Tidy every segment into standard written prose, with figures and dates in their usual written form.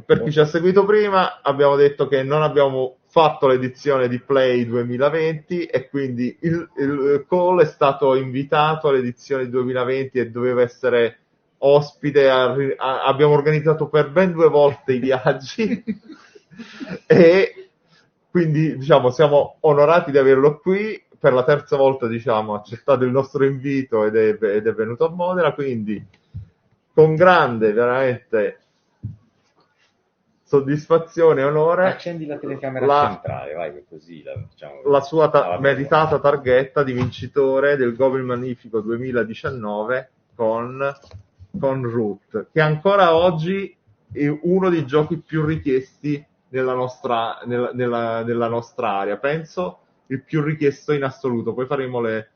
per chi ci ha seguito prima, abbiamo detto che non abbiamo fatto l'edizione di Play 2020 e quindi il Cole è stato invitato all'edizione 2020 e doveva essere ospite. Abbiamo organizzato per ben 2 volte i viaggi e quindi diciamo siamo onorati di averlo qui. Per la terza volta diciamo ha accettato il nostro invito ed è venuto a Modena, quindi con grande veramente soddisfazione e onore accendi la telecamera centrale, vai, che così facciamo. La sua meritata targhetta di vincitore del Goblin Magnifico 2019 con Root, che ancora oggi è uno dei giochi più richiesti nella nostra area, penso il più richiesto in assoluto. Poi faremo le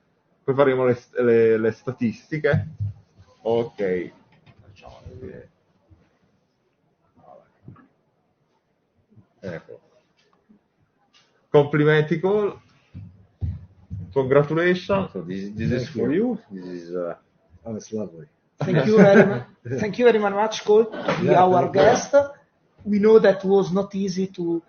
statistiche. Ok, facciamo vedere. Ecco. Complimenti, Cole. Congratulations. So this is for you. This is oh, it's lovely. Thank you very much. Thank you very much, Cole, to be our guest. We know that was not easy to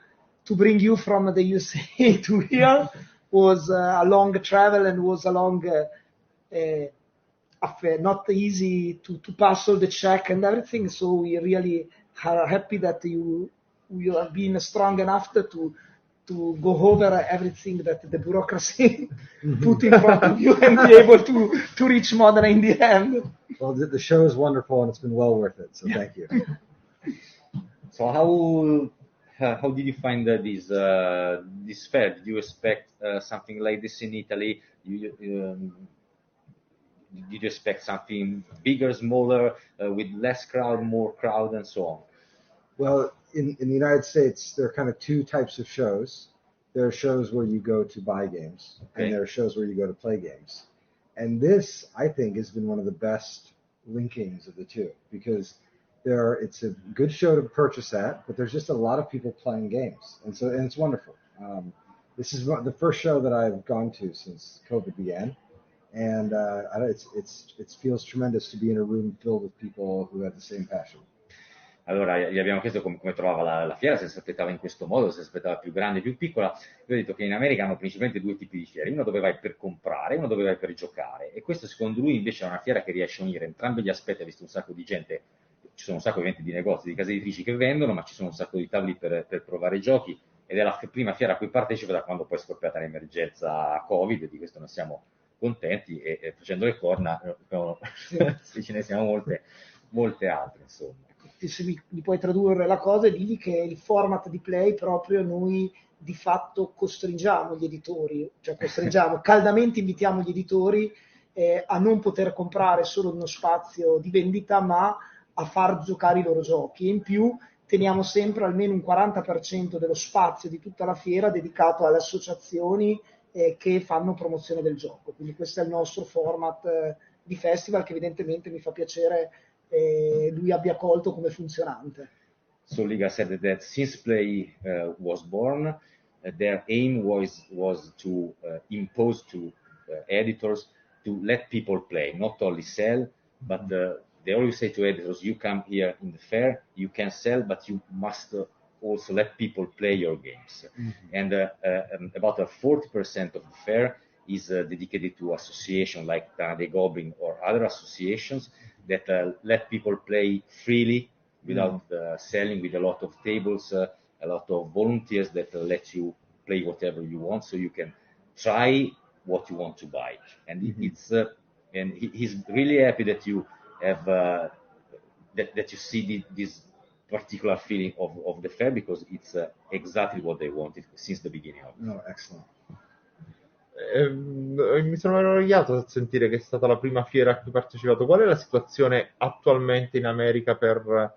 bring you from the USA to here. Was a long travel and was a long affair. Not easy to pass all the check and everything. So we really are happy that you have been strong enough to go over everything that the bureaucracy put in front of you and be able to reach Modena in the end. Well, the show is wonderful and it's been well worth it, so thank you. So how did you find this fair? Did you expect something like this in Italy? Did you expect something bigger, smaller, with less crowd, more crowd, and so on? Well, in the United States, there are kind of 2 types of shows. There are shows where you go to buy games, and there are shows where you go to play games. And this, I think, has been one of the best linkings of the 2, because it's a good show to purchase at, but there's just a lot of people playing games, and it's wonderful. This is the first show that I've gone to since COVID began, and it feels tremendous to be in a room filled with people who have the same passion. Allora gli abbiamo chiesto come trovava la fiera, se si aspettava in questo modo, se si aspettava più grande, più piccola. Io ho detto che in America hanno principalmente 2 tipi di fiere, una dove vai per comprare, una dove vai per giocare, e questo secondo lui invece è una fiera che riesce a unire entrambi gli aspetti. Ha visto un sacco di gente, ci sono un sacco ovviamente di negozi, di case editrici che vendono, ma ci sono un sacco di tavoli per provare i giochi, ed è la prima fiera a cui partecipa da quando poi è scoppiata l'emergenza Covid, e di questo noi siamo contenti, e facendo le corna se ce ne siano molte altre, insomma. Se mi puoi tradurre la cosa e digli che il format di Play proprio noi di fatto costringiamo gli editori, cioè caldamente invitiamo gli editori a non poter comprare solo uno spazio di vendita, ma a far giocare i loro giochi. E in più teniamo sempre almeno un 40% dello spazio di tutta la fiera dedicato alle associazioni che fanno promozione del gioco. Quindi questo è il nostro format di festival, che evidentemente mi fa piacere lui abbia colto come funzionante. So Liga said that since Play was born, their aim was to impose to editors to let people play, not only sell, but they always say to editors, you come here in the fair, you can sell, but you must also let people play your games. And about 40% of the fair is dedicated to associations like the Goblin or other associations that let people play freely without selling, with a lot of tables, a lot of volunteers that let you play whatever you want, so you can try what you want to buy. And and he's really happy that you have that you see this particular feeling of the fair, because it's exactly what they wanted since the beginning of it. Oh, excellent. Mi sono meravigliato a sentire che è stata la prima fiera a cui ho partecipato. Qual è la situazione attualmente in America per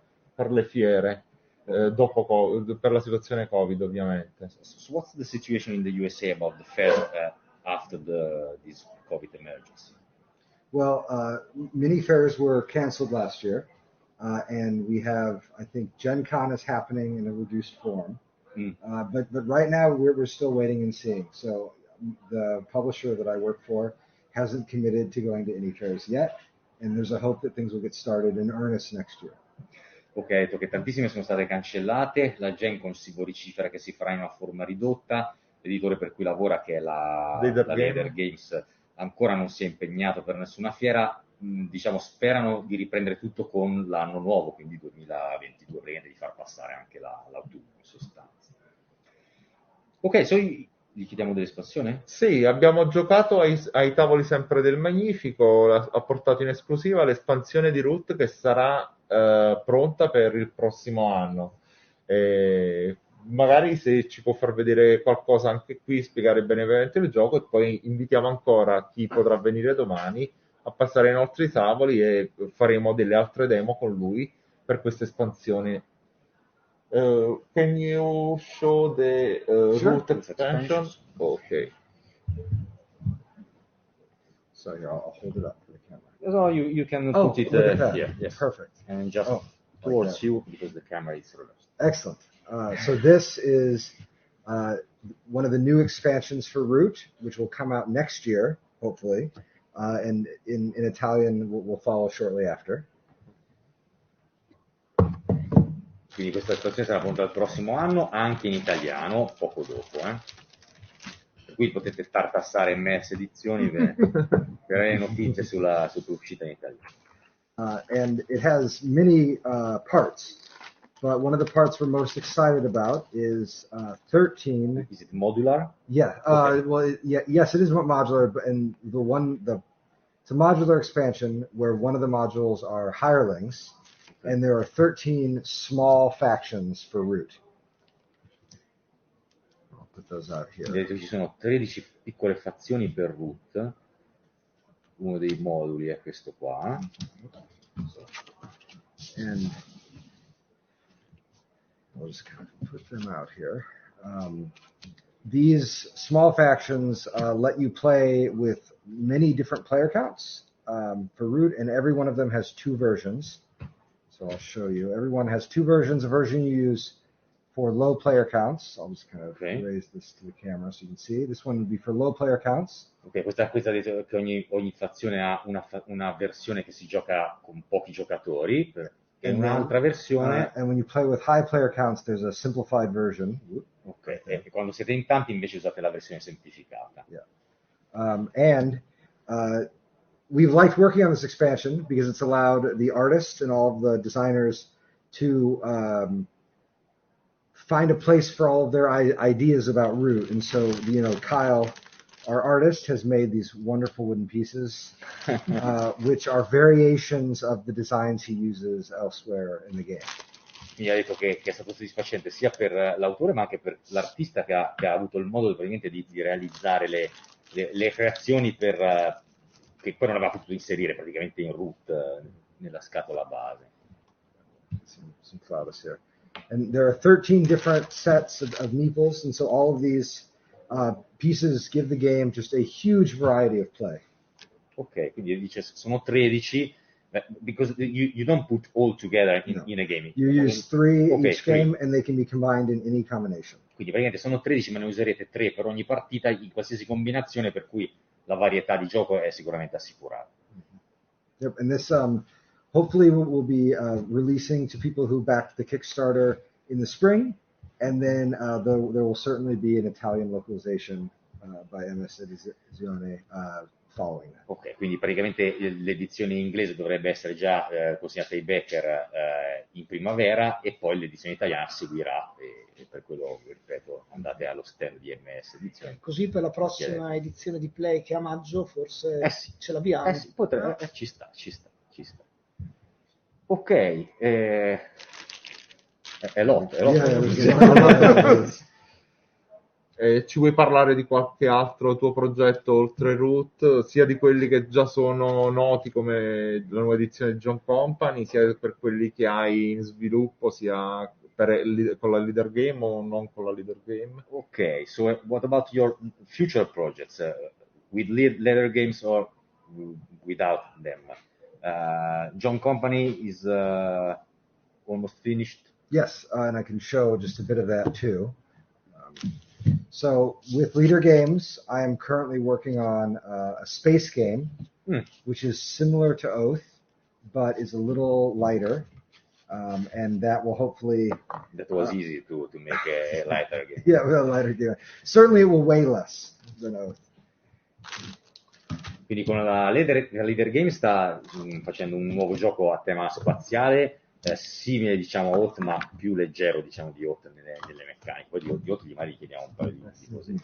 le fiere per la situazione Covid, ovviamente? So what's the situation in the USA about the fair after this COVID emergency? Well, many fairs were canceled last year, and we have, I think, Gen Con is happening in a reduced form. But right now we're still waiting and seeing. So the publisher that I work for hasn't committed to going to any fairs yet, and there's a hope that things will get started in earnest next year. Ok, ha detto che tantissime sono state cancellate, la Gen Con si vocifera che si farà in una forma ridotta, l'editore per cui lavora, che è la Leather Games, ancora non si è impegnato per nessuna fiera, diciamo sperano di riprendere tutto con l'anno nuovo, quindi 2022, praticamente di far passare anche l'autunno in sostanza. Ok, gli chiediamo dell'espansione? Sì, abbiamo giocato ai tavoli sempre del Magnifico, ha portato in esclusiva l'espansione di Root che sarà pronta per il prossimo anno. Magari se ci può far vedere qualcosa anche qui, spiegare brevemente il gioco, e poi invitiamo ancora chi potrà venire domani a passare ai nostri tavoli e faremo delle altre demo con lui per questa espansione. Can you show the Sure. Root expansion? Okay. So here, I'll hold it up for the camera. No, you can Oh, put it look at that. here. Yes. Perfect. And just towards you, because the camera is reversed. Excellent. So this is one of the new expansions for Root, which will come out next year, hopefully, and in Italian will follow shortly after. Quindi questa espansione sarà pronta il prossimo anno, anche in italiano, poco dopo. Per cui potete tartassare immerse edizioni per avere notizie sulla uscita in italiano. And it has many parts, but one of the parts we're most excited about is 13. Is it modular? Yeah. Okay. Well, yes, it is modular, and it's a modular expansion where one of the modules are hirelings, and there are 13 small factions for Root. I'll put those out here. Vedete, ci sono 13 piccole fazioni per Root. Uno dei moduli è questo qua. And I'll just kind of put them out here. These small factions let you play with many different player counts for Root, and every one of them has two versions. So I'll show you. Everyone has two versions. A version you use for low player counts. I'll just kind of raise this to the camera so you can see. This one would be for low player counts. Ok, questa detto che ogni fazione ha una versione che si gioca con pochi giocatori, e un'altra versione. And when you play with high player counts, there's a simplified version. Ok, e quando siete in tanti invece usate la versione semplificata. Yeah. We've liked working on this expansion because it's allowed the artists and all of the designers to find a place for all of their ideas about Root. And so, Kyle, our artist, has made these wonderful wooden pieces, which are variations of the designs he uses elsewhere in the game. Mi ha detto che è stato soddisfacente sia per l'autore ma anche per l'artista che ha avuto il modo praticamente di realizzare le creazioni che poi non aveva potuto inserire praticamente in Root nella scatola base. Some flowers here. And there are 13 different sets of meeples, and so all of these pieces give the game just a huge variety of play. Ok, quindi dice sono 13, because you don't put all together in a game. You use 3 each game, and they can be combined in any combination. Quindi praticamente sono 13, ma ne userete 3 per ogni partita in qualsiasi combinazione, per cui la varietà di gioco è sicuramente assicurata. Yep, and this hopefully we'll be releasing to people who backed the Kickstarter in the spring, and then there will certainly be an Italian localization by MS Edizione following that. Ok, quindi praticamente l'edizione inglese dovrebbe essere già consegnata ai backer in primavera, e poi l'edizione italiana seguirà, e per quello, ripeto, andate allo stand di MS Edizione. Così per la prossima edizione di Play, che a maggio forse ce l'abbiamo. Sì, ci sta. Ok, è l'otto. Ci vuoi parlare di qualche altro tuo progetto oltre Root, sia di quelli che già sono noti come la nuova edizione di John Company, sia per quelli che hai in sviluppo, sia con la leader game o non con la leader game? Ok, so what about your future projects, with leader games or without them? John Company is almost finished. Yes, and I can show just a bit of that too. So with Leader Games, I am currently working on a space game, which is similar to Oath, but is a little lighter. And that will hopefully... That was easy to make a lighter game. Yeah, a lighter game. Certainly it will weigh less than Oath. Quindi con la Leader Game sta facendo un nuovo gioco a tema spaziale, simile diciamo a Oath, ma più leggero diciamo di Oath nelle meccaniche. Poi di Oath gli chiediamo un paio di cose.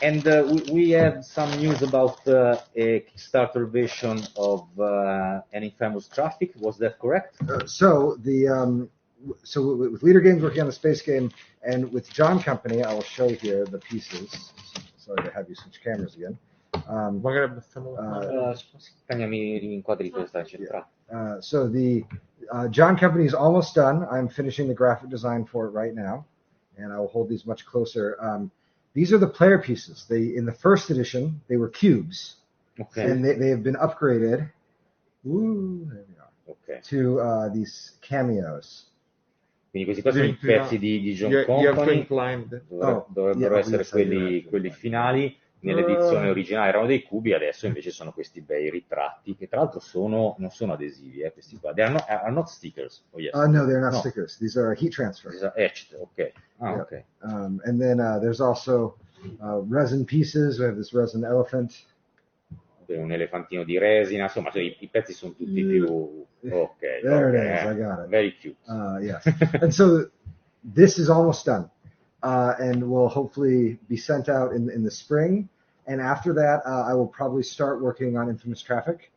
And we had some news about a Kickstarter version of an Infamous Traffic. Was that correct? So with Leader Games working on the space game, and with John Company, I will show here the pieces. Sorry to have you switch cameras again. So the John Company is almost done. I'm finishing the graphic design for it right now, and I will hold these much closer. These are the player pieces. In the first edition, they were cubes, and they have been upgraded. Woo, there we are. Okay. To these cameos. Quindi questi qua sono i pezzi di John Company, dovrebbero essere quelli finali. Nell'edizione originale erano dei cubi, adesso invece sono questi bei ritratti, che tra l'altro non sono adesivi, questi qua. They are not stickers. Oh, yes. No, they're not stickers. These are heat transfer. These are etched, okay. Yeah. Okay. And then there's also resin pieces. We have this resin elephant. Un elefantino di resina, insomma, i pezzi sono tutti più... Okay. There it is, I got it. Very cute. Yes. And so this is almost done. And will hopefully be sent out in the spring. And after that, I will probably start working on Infamous Traffic.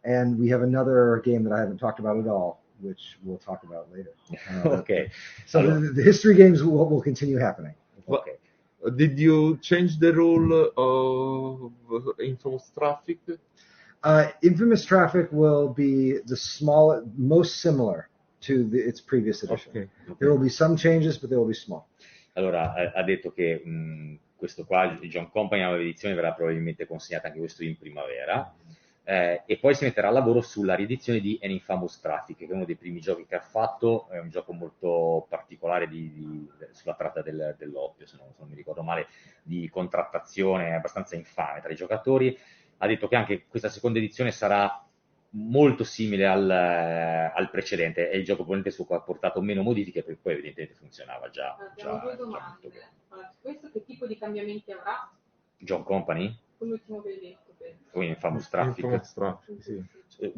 And we have another game that I haven't talked about at all, which we'll talk about later. Okay. So the history games will continue happening. Okay. Did you change the rule of Infamous Traffic? Infamous Traffic will be most similar to its previous edition. Okay. There will be some changes, but they will be small. Allora, ha detto che questo qua, il John Company, la nuova edizione, verrà probabilmente consegnata anche questo in primavera, e poi si metterà a lavoro sulla riedizione di An Infamous Traffic, che è uno dei primi giochi che ha fatto, è un gioco molto particolare sulla tratta dell'oppio, se non mi ricordo male, di contrattazione abbastanza infame tra i giocatori. Ha detto che anche questa seconda edizione sarà molto simile al precedente, è il gioco probabilmente su cui ha portato meno modifiche, perché poi evidentemente funzionava già due domande. Allora, questo che tipo di cambiamenti avrà? John Company? L'ultimo che hai detto. Quindi Infamous Traffic. Infamous Traffic, sì.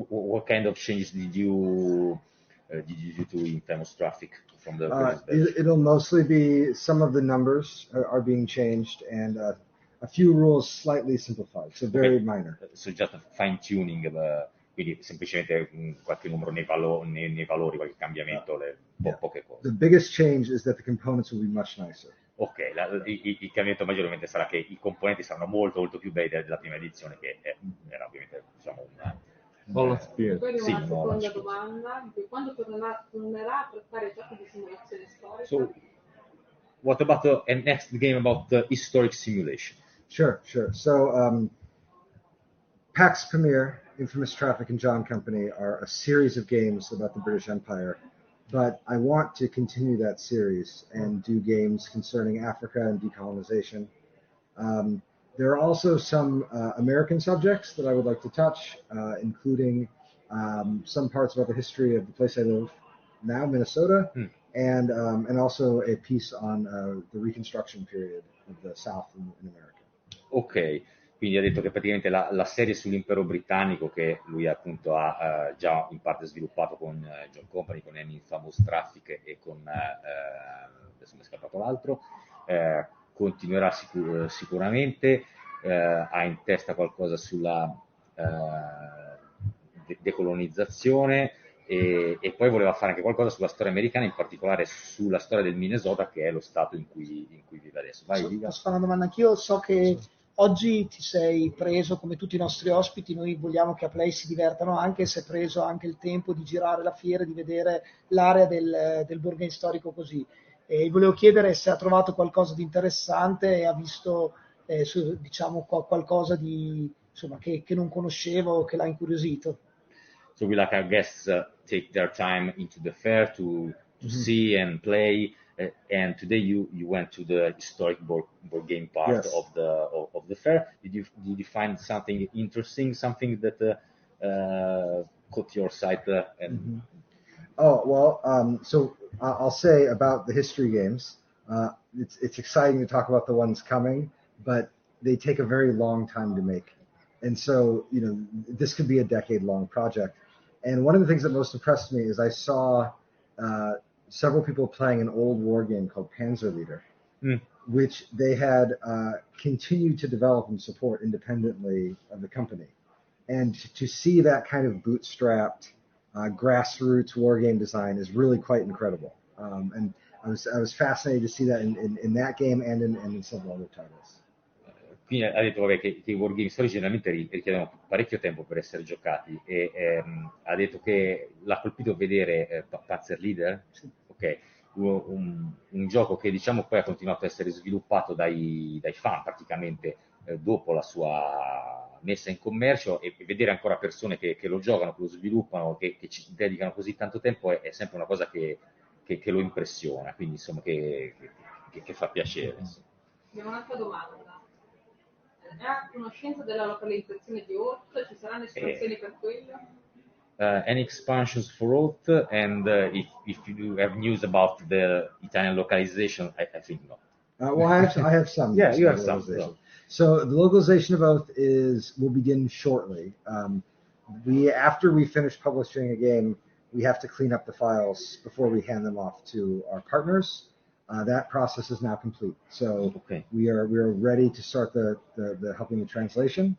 What kind of changes did you do to Infamous Traffic from the previous version? It'll mostly be some of the numbers are being changed and a few rules slightly simplified, so very minor. So just a fine tuning, quindi semplicemente qualche numero nei valori, qualche cambiamento, poche cose. The biggest change is that the components will be much nicer. Ok, il cambiamento maggiormente sarà che i componenti saranno molto molto più bei della prima edizione, che era ovviamente diciamo Buona spiega. Poi una seconda domanda, quando tornerà a trattare giochi di simulazione storica? So, what about a next game about historic simulation? Sure. So, PAX Premier, Infamous Traffic, and John Company are a series of games about the British Empire, but I want to continue that series and do games concerning Africa and decolonization. There are also some American subjects that I would like to touch, including some parts about the history of the place I live now, Minnesota, and also a piece on the Reconstruction period of the South in America. Ok, quindi ha detto che praticamente la serie sull'impero britannico, che lui appunto ha già in parte sviluppato con John Company, con An Infamous Traffic e con adesso mi è scappato l'altro, continuerà sicuramente, ha in testa qualcosa sulla decolonizzazione e poi voleva fare anche qualcosa sulla storia americana, in particolare sulla storia del Minnesota, che è lo stato in cui vive adesso. Posso fare una domanda anch'io? So che oggi ti sei preso, come tutti i nostri ospiti, noi vogliamo che a Play si divertano anche, si è preso anche il tempo di girare la fiera, di vedere l'area del board game storico così. E volevo chiedere se ha trovato qualcosa di interessante e ha visto diciamo qualcosa di insomma che non conoscevo, che l'ha incuriosito. So we like our guests take their time into the fair to see and play. And today you went to the historic board game part Yes. of the fair. Did you find something interesting, something that cut your site and Oh, well, so I'll say about the history games, it's exciting to talk about the ones coming, but they take a very long time to make. And so, this could be a decade-long project. And one of the things that most impressed me is I saw several people playing an old war game called Panzerleader, which they had continued to develop and support independently of the company. And to see that kind of bootstrapped grassroots war game design is really quite incredible. And I was fascinated to see that in that game and in several other titles. Quindi ha detto vabbè, che i wargame storici generalmente richiedono parecchio tempo per essere giocati e ha detto che l'ha colpito vedere Panzerleader, ok, un gioco che diciamo poi ha continuato a essere sviluppato dai fan praticamente dopo la sua messa in commercio, e vedere ancora persone che lo giocano, che lo sviluppano, che ci dedicano così tanto tempo è sempre una cosa che lo impressiona, quindi insomma che fa piacere. Abbiamo un'altra domanda. È a conoscenza della localizzazione di Hoth? Ci saranno espansioni per quello? Any expansions for Hoth, and if you have news about the Italian localization, I think no. Well, I have some. Yeah, news you on have some. localization. So the localization of Oath will begin shortly. After we finish publishing a game, we have to clean up the files before we hand them off to our partners. That process is now complete. So we are ready to start the helping the translation.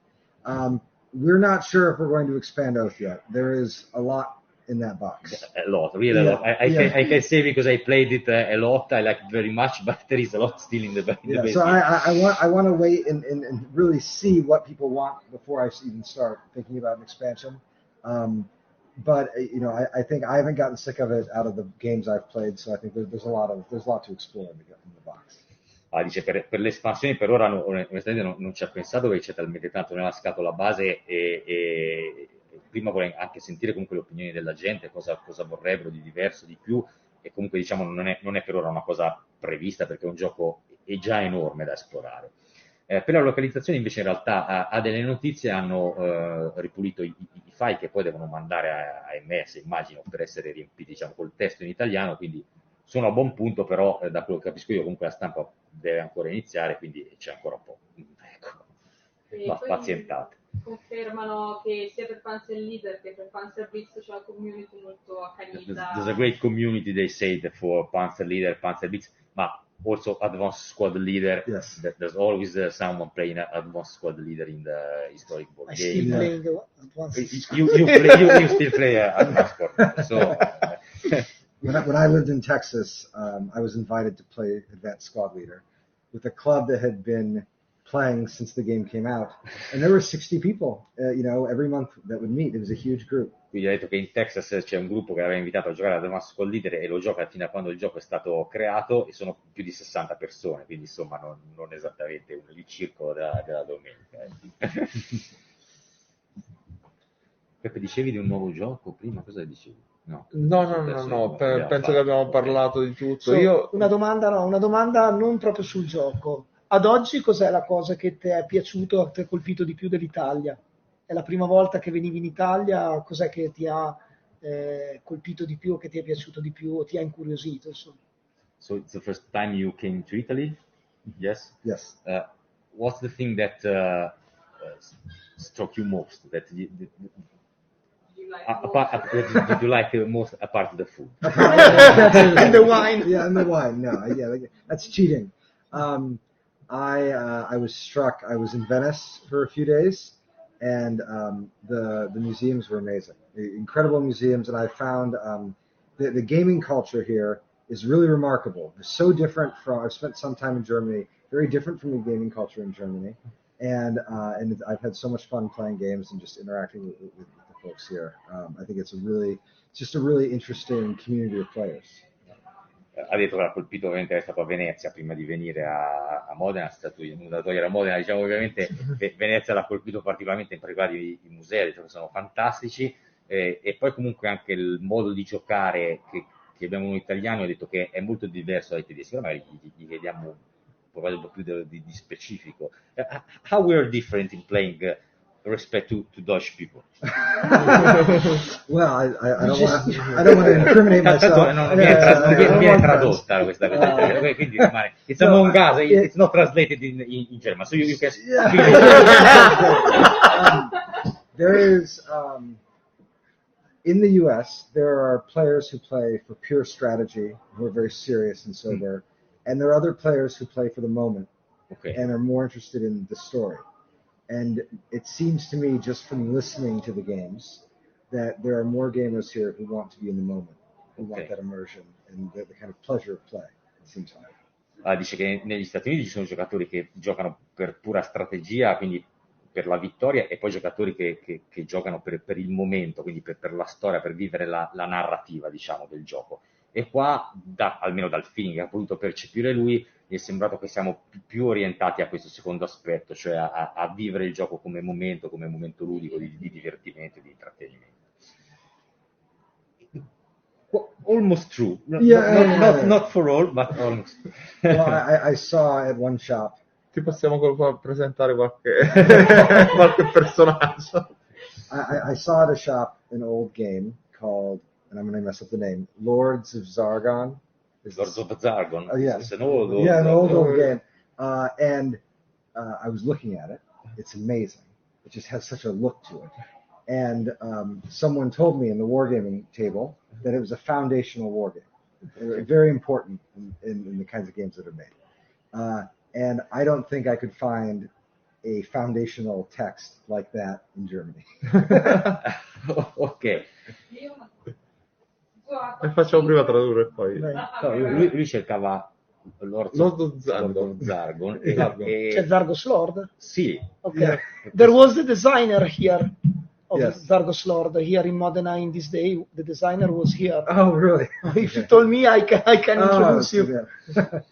We're not sure if we're going to expand Oath yet. There is a lot in that box. A lot, really a lot. I can say because I played it a lot. I liked it very much, but there is a lot still in the base. So I want to wait and really see what people want before I even start thinking about an expansion. But I think I haven't gotten sick of it out of the games I've played, so I think there's a lot to explore in the box. Dice per le espansioni per ora onestamente non ci ha pensato, perché c'è talmente tanto nella scatola base e prima vorrei anche sentire comunque le opinioni della gente, cosa vorrebbero di diverso, di più, e comunque diciamo non è per ora una cosa prevista, perché è un gioco è già enorme da esplorare. Per la localizzazione invece in realtà ha delle notizie, hanno ripulito i file che poi devono mandare a MS, immagino, per essere riempiti diciamo col testo in italiano, quindi sono a buon punto, però da quello che capisco io comunque la stampa deve ancora iniziare, quindi c'è ancora un po'. Ecco, pazientate. Confermano che sia per Panzerleader che per Panzerblitz c'è una community molto accanita. There's a great community, they say, for Panzerleader, Panzerblitz, ma also Advanced Squad Leader. Yes. There's always someone playing Advanced Squad Leader in the historic board game. Still playing Advanced. You still play Advanced Squad. So. When I lived in Texas, I was invited to play Advanced Squad Leader with a club that had been playing since the game came out, and there were 60 people, every month that would meet. It was a huge group. Quindi ha detto che in Texas c'è un gruppo che aveva invitato a giocare ad Advanced Squad Leader e lo gioca fino a quando il gioco è stato creato, e sono più di 60 persone, quindi insomma non esattamente il circolo della domenica. Peppe, dicevi di un nuovo gioco prima? Cosa dicevi? No, penso che abbiamo parlato di tutto. Una domanda non proprio sul gioco. Ad oggi cos'è la cosa che ti è piaciuto, ti ha colpito di più dell'Italia? È la prima volta che venivi in Italia? Cos'è che ti ha colpito di più, o che ti è piaciuto di più, o ti ha incuriosito? Insomma. So it's the first time you came to Italy? Yes? Yes. What's the thing that struck you most? Did you like most apart of the food? And the wine. Yeah, and the wine. No, that's cheating. I was struck. I was in Venice for a few days, and the museums were amazing. Incredible museums, and I found the gaming culture here is really remarkable. It's so different from. I've spent some time in Germany. Very different from the gaming culture in Germany, and I've had so much fun playing games and just interacting with the folks here. I think it's just a really interesting community of players. Ha detto che l'ha colpito, ovviamente è stato a Venezia prima di venire a Modena, è stato da togliere a Modena, diciamo, ovviamente Venezia l'ha colpito particolarmente, in particolare i musei, ha detto che sono fantastici, e poi comunque anche il modo di giocare che abbiamo noi italiani, ha detto che è molto diverso dai tedeschi, magari gli chiediamo un po' più di specifico. How we are different in playing respect to Dutch people. Well, I don't want to incriminate myself. Non viene tradotta questa cosa, quindi rimane. It's among us, it's not translated in German, so you can. There is, in the U.S., there are players who play for pure strategy, who are very serious and sober, and there are other players who play for the moment and are more interested in the story. And it seems to me, just from listening to the games, that there are more gamers here who want to be in the moment, who want that immersion and the kind of pleasure of play, it seems like. Dice che negli Stati Uniti ci sono giocatori che giocano per pura strategia, quindi per la vittoria, e poi giocatori che giocano per il momento, quindi per la storia, per vivere la narrativa, diciamo, del gioco. E qua, almeno dal feeling che ha potuto percepire lui, mi è sembrato che siamo più orientati a questo secondo aspetto, cioè a vivere il gioco come momento ludico di divertimento e di intrattenimento. Almost true. Not for all, but almost. Well, I saw at one shop. Ti possiamo presentare qualche personaggio. I saw at a shop an old game called, and I'm going to mess up the name, Lords of Zargon. Lords of Zargon. Oh, yeah. It's an old game. And I was looking at it. It's amazing. It just has such a look to it. And someone told me in the wargaming table that it was a foundational wargame. Very important in the kinds of games that are made. And I don't think I could find a foundational text like that in Germany. Ok. E facciamo prima tradurre poi. Lui cercava Lord of Zargon. C'è Zargos Lord? Sì. Okay. There was a designer here of Yes. Zargos Lord here in Modena in this day. The designer was here. Oh, really? If you told me, I can introduce you. Yeah.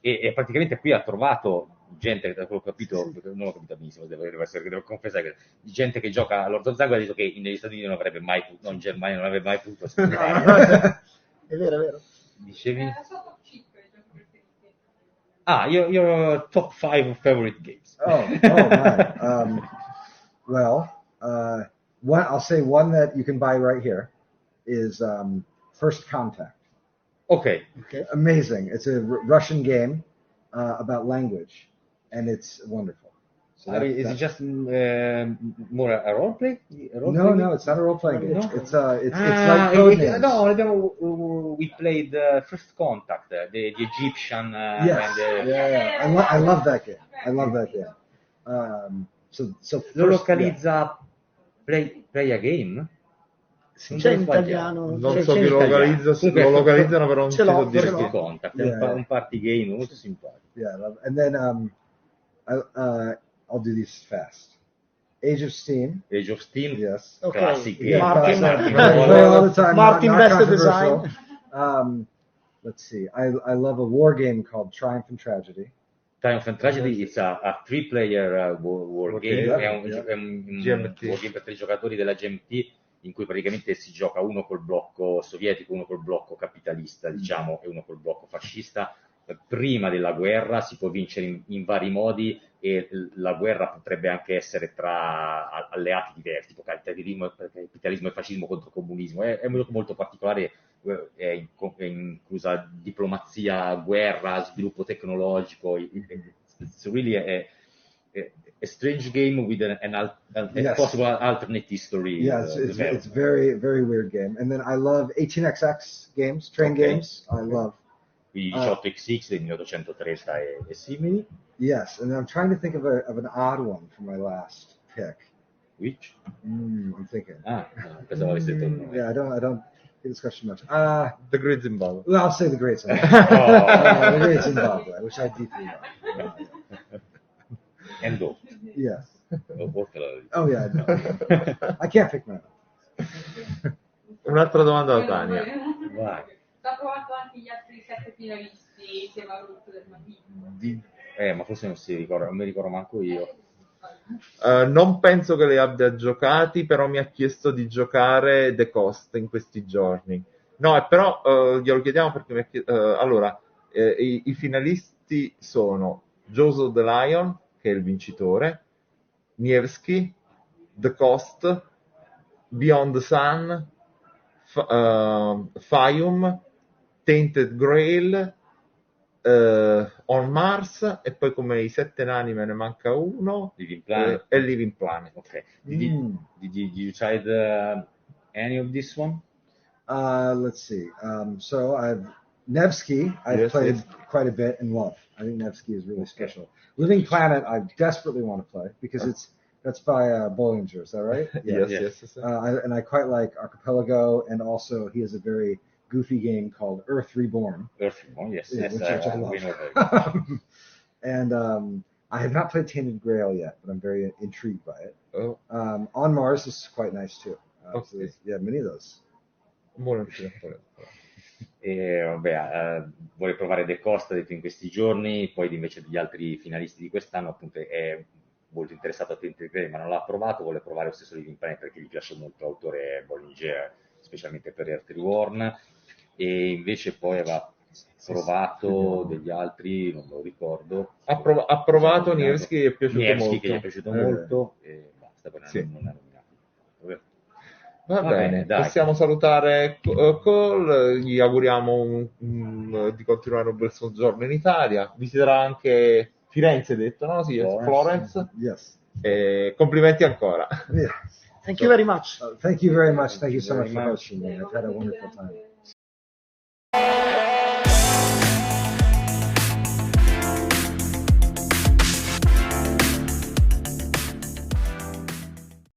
E praticamente qui ha trovato gente, da quello che ho capito, perché non l'ho capito benissimo, devo confessare che gente che gioca a Lord of Zango ha detto che negli Stati Uniti non avrebbe mai potuto, in Germania non avrebbe mai potuto aspettare. È vero. Dicevi? La sua top 5 giochi preferiti. Your top 5 favorite games. Oh my. I'll say one that you can buy right here is First Contact. Okay. Amazing. It's a Russian game about language, and it's wonderful. So is it just more a role play? No, it's not a role playing game. No? It's like Codenames. No, we played First Contact, the Egyptian. Yes. And I love that game. So lo localizza Play a Game? C'è in italiano. Non so chi lo localizza, lo localizzano però non Ce l'ho, so dire First chi. Contact, è un party game molto simpatico. Yeah, and then I'll do these fast. Age of Steam. Age of Steam, Yes. Okay. classic game. Yeah, Martin. I play all the time. Martin not Best controversial. Design. Let's see. I love a war game called Triumph and Tragedy. Triumph and Tragedy is a 3-player war game, Yeah, è un GMT. war game per 3 giocatori della GMT, in cui praticamente si gioca uno col blocco sovietico, uno col blocco capitalista, diciamo, e uno col blocco fascista. Prima della guerra si può vincere in vari modi, e la guerra potrebbe anche essere tra alleati diversi, tipo capitalismo e fascismo contro comunismo. È molto, molto particolare, è inclusa diplomazia, guerra, sviluppo tecnologico. It's really a strange game with a Yes. possible alternate history. Yes, it's very, very weird game. And then I love 18XX games, train games. I love. Quindi 18XX del 1830 e simili. Yes, and I'm trying to think of an odd one for my last pick. Which? I'm thinking. Pensavo avessi detto il nome. Yeah, I don't get this question much. The Great Zimbabwe. Well, I'll say the Great Zimbabwe. The Great Zimbabwe, which I deeply love. And go. Yes. Portala. Oh yeah, no. I can't pick mine. Un'altra domanda da Tania. Vai. Ho provato anche gli altri 7 finalisti insieme al gruppo del Magnifico. Ma forse non si ricorda, non mi ricordo manco io. Non penso che le abbia giocati, però mi ha chiesto di giocare The Cost in questi giorni. No, però glielo chiediamo perché mi ha chiesto. Allora, i finalisti sono Jaws of the Lion, che è il vincitore, Nevsky, The Coast, Beyond the Sun, Fium, Tainted Grail, On Mars, e poi come i 7 nani me ne manca uno, Living Planet. e Living Planet. Okay. Did you try any of this one? Let's see. So Nevsky, I've played quite a bit and love. I think Nevsky is really special. Living Planet, I desperately want to play because that's by Bollinger. Is that right? Yeah. Yes. And I quite like Archipelago, and also he has a very goofy game called Earth Reborn. Earth Reborn, yes. Yeah, Yes, which I love. we know that. And I have not played Tainted Grail yet, but I'm very intrigued by it. Oh, On Mars is quite nice too. Okay. So yeah, many of those. Vuole provare The Coast, ha detto in questi giorni, poi invece degli altri finalisti di quest'anno appunto è molto interessato a Tainted Grail, ma non l'ha provato, vuole provare lo stesso Living Planet perché gli piace molto l'autore Bollinger, specialmente per Earth Reborn, e invece poi aveva provato degli altri, non me lo ricordo. Ha provato Nevsky, gli è piaciuto molto. Che gli è piaciuto molto, e basta, poi non è nominato. Va bene, dai. possiamo salutare Cole, gli auguriamo di continuare un bel soggiorno in Italia, visiterà anche Firenze, detto, no? Sì, Florence. Yes. Complimenti ancora. Yeah. Thank you very much. Thank you very much. Thank you so much for hosting me. I've had a wonderful time.